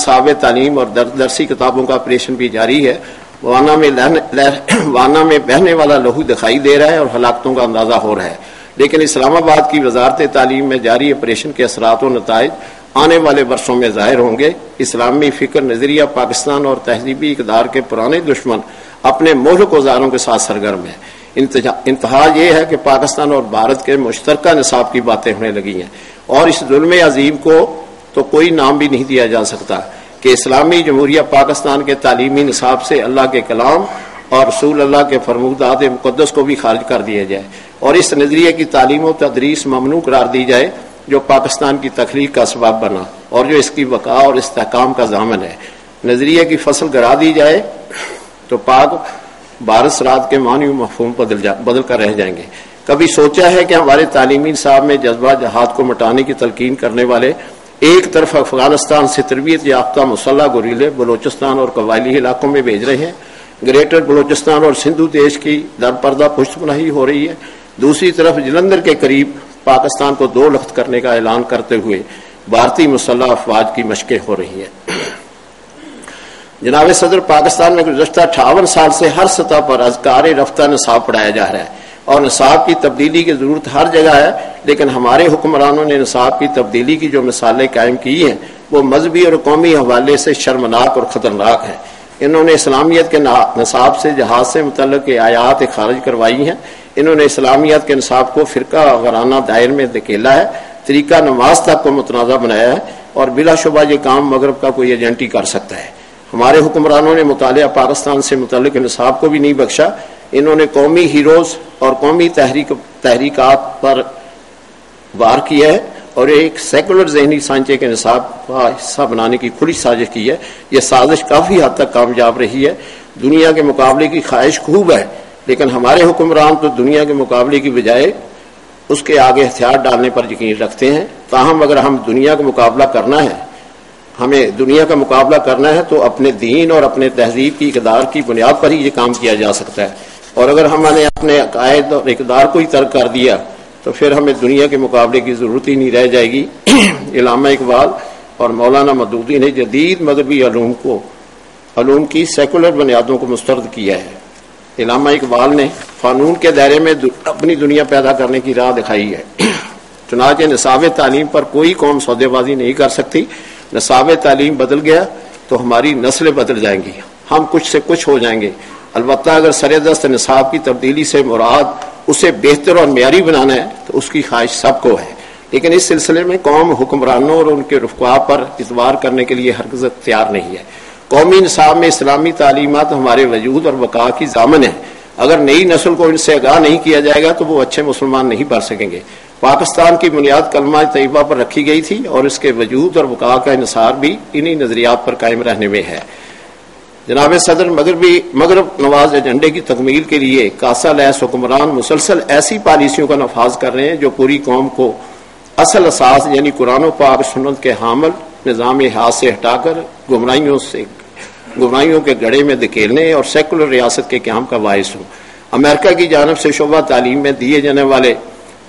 نصاب تعلیم اور درسی کتابوں کا آپریشن بھی جاری ہے۔ وانا میں بہنے والا لہو دکھائی دے رہا ہے اور ہلاکتوں کا اندازہ ہو رہا ہے، لیکن اسلام آباد کی وزارت تعلیم میں جاری آپریشن کے اثرات و نتائج آنے والے برسوں میں ظاہر ہوں گے۔ اسلامی فکر نظریہ پاکستان اور تہذیبی اقدار کے پرانے دشمن اپنے مہلک اوزاروں کے ساتھ سرگرم ہیں۔ انتہا یہ ہے کہ پاکستان اور بھارت کے مشترکہ نصاب کی باتیں ہونے لگی ہیں، اور اس ظلم عظیم کو تو کوئی نام بھی نہیں دیا جا سکتا کہ اسلامی جمہوریہ پاکستان کے تعلیمی نصاب سے اللہ کے کلام اور رسول اللہ کے فرمودات مقدس کو بھی خارج کر دیا جائے، اور اس نظریے کی تعلیم و تدریس ممنوع قرار دی جائے جو پاکستان کی تخلیق کا سبب بنا اور جو اس کی بقا اور استحکام کا ضامن ہے۔ نظریے کی فصل گرا دی جائے تو پاک بھارت سرحد کے معنی و مفہوم بدل کر رہ جائیں گے۔ کبھی سوچا ہے کہ ہمارے تعلیمی نصاب میں جذبہ جہاد کو مٹانے کی تلقین کرنے والے ایک طرف افغانستان سے تربیت یافتہ مسلح گوریلے بلوچستان اور قبائلی علاقوں میں بھیج رہے ہیں، گریٹر بلوچستان اور سندھو دیش کی درپردہ پشت پناہی ہو رہی ہے، دوسری طرف جلندھر کے قریب پاکستان کو 2 لخت کرنے کا اعلان کرتے ہوئے بھارتی مسلح افواج کی مشقیں ہو رہی ہیں۔ جناب صدر، پاکستان میں گزشتہ 58 سال سے ہر سطح پر اذکار رفتہ نصاب پڑھایا جا رہا ہے اور نصاب کی تبدیلی کی ضرورت ہر جگہ ہے، لیکن ہمارے حکمرانوں نے نصاب کی تبدیلی کی جو مثالیں قائم کی ہیں وہ مذہبی اور قومی حوالے سے شرمناک اور خطرناک ہیں۔ انہوں نے اسلامیت کے نصاب سے جہاد سے متعلق آیات خارج کروائی ہیں، انہوں نے اسلامیت کے نصاب کو فرقہ وارانہ دائر میں دھکیلا ہے، طریقہ نماز تک کو متنازع بنایا ہے، اور بلا شبہ یہ کام مغرب کا کوئی ایجنٹ ہی کر سکتا ہے۔ ہمارے حکمرانوں نے مطالعہ پاکستان سے متعلق نصاب کو بھی نہیں بخشا، انہوں نے قومی ہیروز اور قومی تحریکات پر وار کیا ہے اور ایک سیکولر ذہنی سانچے کے نصاب کا حصہ بنانے کی کھلی سازش کی ہے۔ یہ سازش کافی حد تک کامیاب رہی ہے۔ دنیا کے مقابلے کی خواہش خوب ہے، لیکن ہمارے حکمران تو دنیا کے مقابلے کی بجائے اس کے آگے ہتھیار ڈالنے پر یقین رکھتے ہیں۔ تاہم اگر ہمیں دنیا کا مقابلہ کرنا ہے تو اپنے دین اور اپنے تہذیب کی اقدار کی بنیاد پر ہی یہ کام کیا جا سکتا ہے، اور اگر ہم نے اپنے عقائد اور اقدار کو ہی ترک کر دیا تو پھر ہمیں دنیا کے مقابلے کی ضرورت ہی نہیں رہ جائے گی۔ علامہ اقبال اور مولانا مودودی نے جدید مغربی علوم کی سیکولر بنیادوں کو مسترد کیا ہے۔ علامہ اقبال نے قانون کے دائرے میں اپنی دنیا پیدا کرنے کی راہ دکھائی ہے۔ چنانچہ نصاب تعلیم پر کوئی قوم سودے بازی نہیں کر سکتی۔ نصاب تعلیم بدل گیا تو ہماری نسلیں بدل جائیں گی، ہم کچھ سے کچھ ہو جائیں گے۔ البتہ اگر سر دست نصاب کی تبدیلی سے مراد اسے بہتر اور معیاری بنانا ہے تو اس کی خواہش سب کو ہے، لیکن اس سلسلے میں قوم حکمرانوں اور ان کے رفقا پر اعتبار کرنے کے لیے ہرگز تیار نہیں ہے۔ قومی نصاب میں اسلامی تعلیمات ہمارے وجود اور بقا کی ضامن ہے۔ اگر نئی نسل کو ان سے آگاہ نہیں کیا جائے گا تو وہ اچھے مسلمان نہیں بن سکیں گے۔ پاکستان کی بنیاد کلمہ طیبہ پر رکھی گئی تھی اور اس کے وجود اور بقا کا انحصار بھی انہی نظریات پر قائم رہنے میں ہے۔ جناب صدر، مغرب نواز ایجنڈے کی تکمیل کے لیے کاسہ لیس حکمران مسلسل ایسی پالیسیوں کا نفاذ کر رہے ہیں جو پوری قوم کو اصل اساس یعنی قرآن و پاک سنت کے حامل نظام ہاتھ سے ہٹا کر گمراہیوں کے گڑھے میں دھکیلنے اور سیکولر ریاست کے قیام کا باعث ہو۔ امریکہ کی جانب سے شعبہ تعلیم میں دیے جانے والے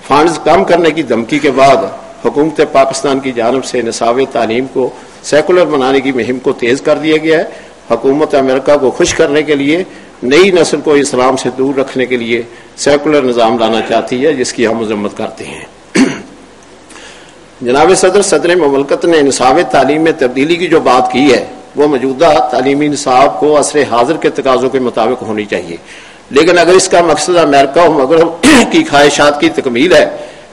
فنڈز کم کرنے کی دھمکی کے بعد حکومت پاکستان کی جانب سے نصاب تعلیم کو سیکولر بنانے کی مہم کو تیز کر دیا گیا ہے۔ حکومت امریکہ کو خوش کرنے کے لیے نئی نسل کو اسلام سے دور رکھنے کے لیے سیکولر نظام لانا چاہتی ہے، جس کی ہم مذمت کرتے ہیں۔ جناب صدر مملکت نے نصاب تعلیم میں تبدیلی کی جو بات کی ہے وہ موجودہ تعلیمی نصاب کو عصر حاضر کے تقاضوں کے مطابق ہونی چاہیے، لیکن اگر اس کا مقصد امریکہ و مغرب کی خواہشات کی تکمیل ہے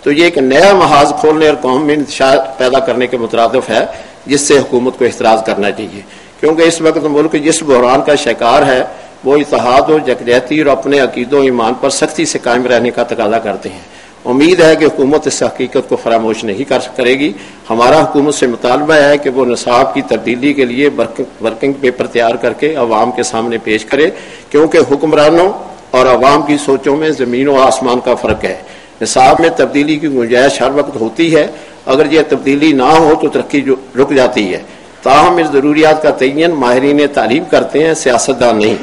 تو یہ ایک نیا محاذ کھولنے اور قوم میں انتشار پیدا کرنے کے مترادف ہے، جس سے حکومت کو احتراز کرنا چاہیے، کیونکہ اس وقت ملک جس بحران کا شکار ہے وہ اتحاد و یکجہتی اور اپنے عقید و ایمان پر سختی سے قائم رہنے کا تقاضا کرتے ہیں۔ امید ہے کہ حکومت اس حقیقت کو فراموش نہیں کرے گی۔ ہمارا حکومت سے مطالبہ ہے کہ وہ نصاب کی تبدیلی کے لیے ورکنگ پیپر تیار کر کے عوام کے سامنے پیش کرے، کیونکہ حکمرانوں اور عوام کی سوچوں میں زمین و آسمان کا فرق ہے۔ نصاب میں تبدیلی کی گنجائش ہر وقت ہوتی ہے، اگر یہ تبدیلی نہ ہو تو ترقی رک جاتی ہے۔ تاہم اس ضروریات کا تعین ماہرین تعلیم کرتے ہیں، سیاستدان نہیں۔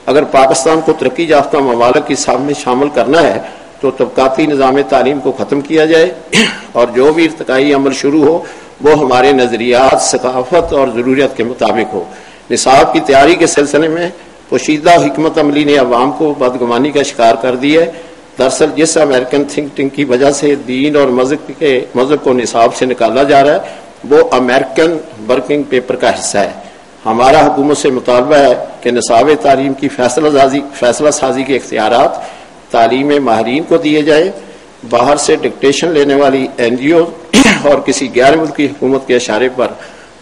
اگر پاکستان کو ترقی یافتہ ممالک کی سامنے شامل کرنا ہے تو طبقاتی نظام تعلیم کو ختم کیا جائے اور جو بھی ارتقائی عمل شروع ہو وہ ہمارے نظریات، ثقافت اور ضرورت کے مطابق ہو۔ نصاب کی تیاری کے سلسلے میں پوشیدہ حکمت عملی نے عوام کو بدگمانی کا شکار کر دی ہے۔ دراصل جس امریکن تھنک ٹینک کی وجہ سے دین اور مذہب کو نصاب سے نکالا جا رہا ہے وہ امریکن ورکنگ پیپر کا حصہ ہے۔ ہمارا حکومت سے مطالبہ ہے کہ نصاب تعلیم کی فیصلہ سازی کے اختیارات تعلیم ماہرین کو دیے جائیں۔ باہر سے ڈکٹیشن لینے والی این جی او اور کسی غیر ملکی حکومت کے اشارے پر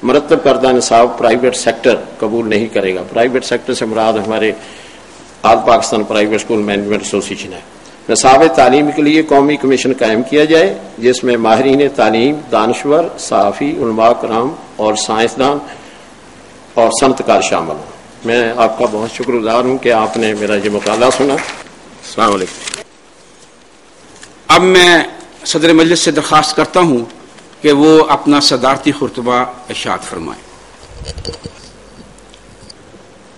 مرتب کردہ نصاب پرائیویٹ سیکٹر قبول نہیں کرے گا۔ پرائیویٹ سیکٹر سے مراد ہمارے آل پاکستان پرائیویٹ اسکول مینجمنٹ ایسوسی ایشن ہے۔ نصاب تعلیم کے لیے قومی کمیشن قائم کیا جائے جس میں ماہرین تعلیم، دانشور، صحافی، علماء کرام اور سائنسدان اور صنعت کار شامل ہوں۔ میں آپ کا بہت شکر گزار ہوں کہ آپ نے میرا یہ مقالہ سنا۔ السلام علیکم۔ اب میں صدر مجلس سے درخواست کرتا ہوں کہ وہ اپنا صدارتی خطبہ ارشاد فرمائیں۔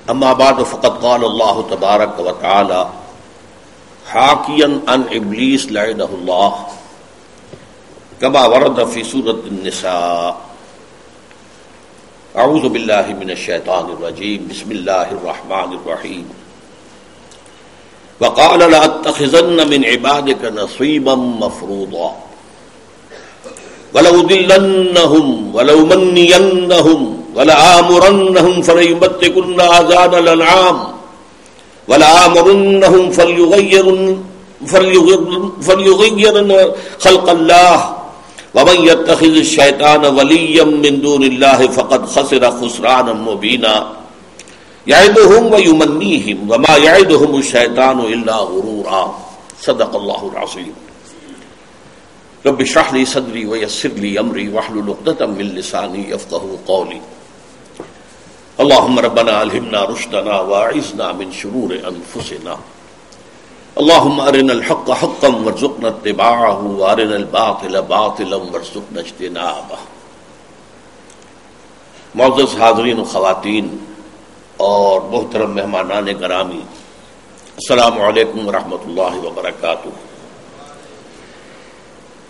اما بعد فقد قال اللہ تبارک و تعالی حاکیا عن ابلیس لعنہ اللہ کما ورد فی سورۃ النساء اعوذ باللہ من الشیطان الرجیم بسم اللہ الرحمن الرحیم وقال لأتخذن من عبادك نصيبا مفروضا ولأضلنهم ولأمنينهم ولآمرنهم فليبتكن آذان الأنعام ولآمرنهم فليغيرن خلق الله ومن يتخذ الشيطان وليا من دون الله فقد خسر خسرانا مبينا يعدهم ويمنيهم وما يعدهم الشيطان إلا غرورا صدق الله العظيم رب اشرح لي صدري ويسر لي أمري واحلل عقدة من لساني يفقهوا قولي اللهم ربنا ألهمنا رشدنا واعذنا من شرور أنفسنا اللهم أرنا الحق حقا وارزقنا اتباعه وأرنا الباطل باطلا وارزقنا اجتنابه۔ معزز حاضرین و خواتین اور محترم مہمانان گرامی، السلام علیکم ورحمۃ اللہ وبرکاتہ۔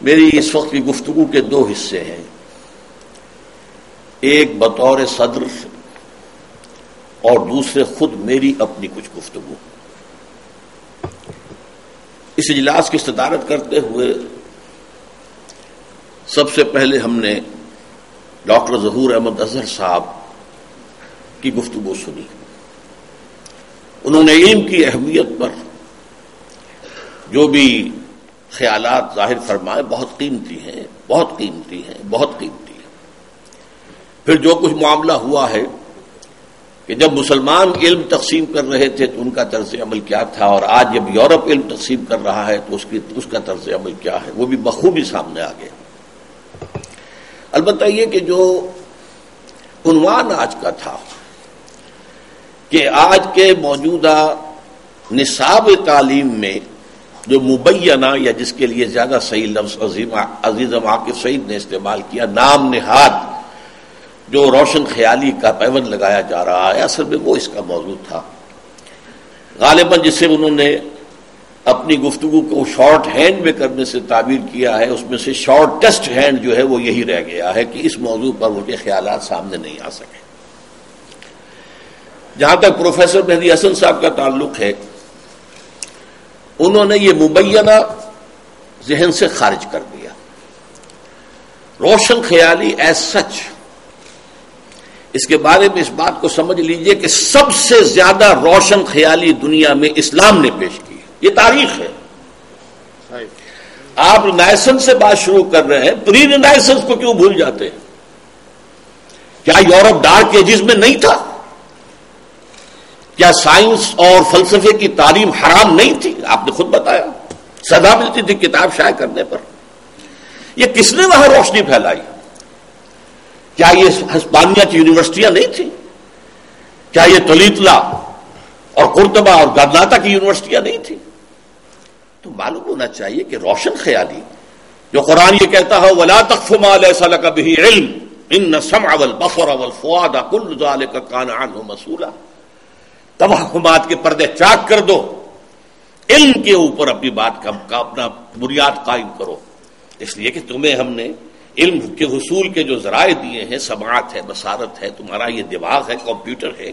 میری اس وقت کی گفتگو کے دو حصے ہیں، ایک بطور صدر اور دوسرے خود میری اپنی کچھ گفتگو۔ اس اجلاس کی صدارت کرتے ہوئے سب سے پہلے ہم نے ڈاکٹر ظہور احمد اظہر صاحب کی گفتگو سنی۔ انہوں نے علم کی اہمیت پر جو بھی خیالات ظاہر فرمائے بہت قیمتی ہیں، بہت قیمتی ہیں، بہت قیمتی ہیں۔ پھر جو کچھ معاملہ ہوا ہے کہ جب مسلمان علم تقسیم کر رہے تھے تو ان کا طرز عمل کیا تھا، اور آج جب یورپ علم تقسیم کر رہا ہے تو اس کا طرز عمل کیا ہے، وہ بھی بخوبی سامنے آ گیا۔ البتہ یہ کہ جو عنوان آج کا تھا کہ آج کے موجودہ نصاب تعلیم میں جو مبینہ، یا جس کے لیے زیادہ صحیح لفظ عزیزم عاقب سعید نے استعمال کیا، نام نہاد جو روشن خیالی کا پیوند لگایا جا رہا ہے، اصل میں وہ اس کا موضوع تھا۔ غالباً جسے انہوں نے اپنی گفتگو کو شارٹ ہینڈ میں کرنے سے تعبیر کیا ہے، اس میں سے شارٹسٹ ہینڈ جو ہے وہ یہی رہ گیا ہے کہ اس موضوع پر ان کے خیالات سامنے نہیں آ سکے۔ جہاں تک پروفیسر مہدی حسن صاحب کا تعلق ہے، انہوں نے یہ مبینہ ذہن سے خارج کر دیا۔ روشن خیالی ایز سچ، اس کے بارے میں اس بات کو سمجھ لیجئے کہ سب سے زیادہ روشن خیالی دنیا میں اسلام نے پیش کی، یہ تاریخ ہے۔ آپ رینائسنس سے بات شروع کر رہے ہیں، پری رینائسنس کو کیوں بھول جاتے ہیں؟ کیا یورپ ڈارک ایجز میں نہیں تھا؟ کیا سائنس اور فلسفے کی تعلیم حرام نہیں تھی؟ آپ نے خود بتایا، سزا ملتی تھی کتاب شائع کرنے پر۔ یہ کس نے وہاں روشنی پھیلائی؟ کیا یہ ہسپانیہ کی یونیورسٹیاں نہیں تھیں؟ کیا یہ تلیتلا اور قرطبہ اور گرناطہ کی یونیورسٹیاں نہیں تھیں؟ تو معلوم ہونا چاہیے کہ روشن خیالی، جو قرآن یہ کہتا ہے وَلَا تَقْفُ مَا لَيْسَ لَكَ بِهِ عِلْمٌ إِنَّ السَّمْعَ وَالْبَصَرَ وَالْفُؤَادَ كُلُّ ذَلِكَ كَانَ عَنْهُ مسئولا۔ توہمات کے پردے چاک کر دو، علم کے اوپر اپنی بات کا اپنا بنیاد قائم کرو، اس لیے کہ تمہیں ہم نے علم کے حصول کے جو ذرائع دیے ہیں، سماعت ہے، بصارت ہے، تمہارا یہ دماغ ہے، کمپیوٹر ہے،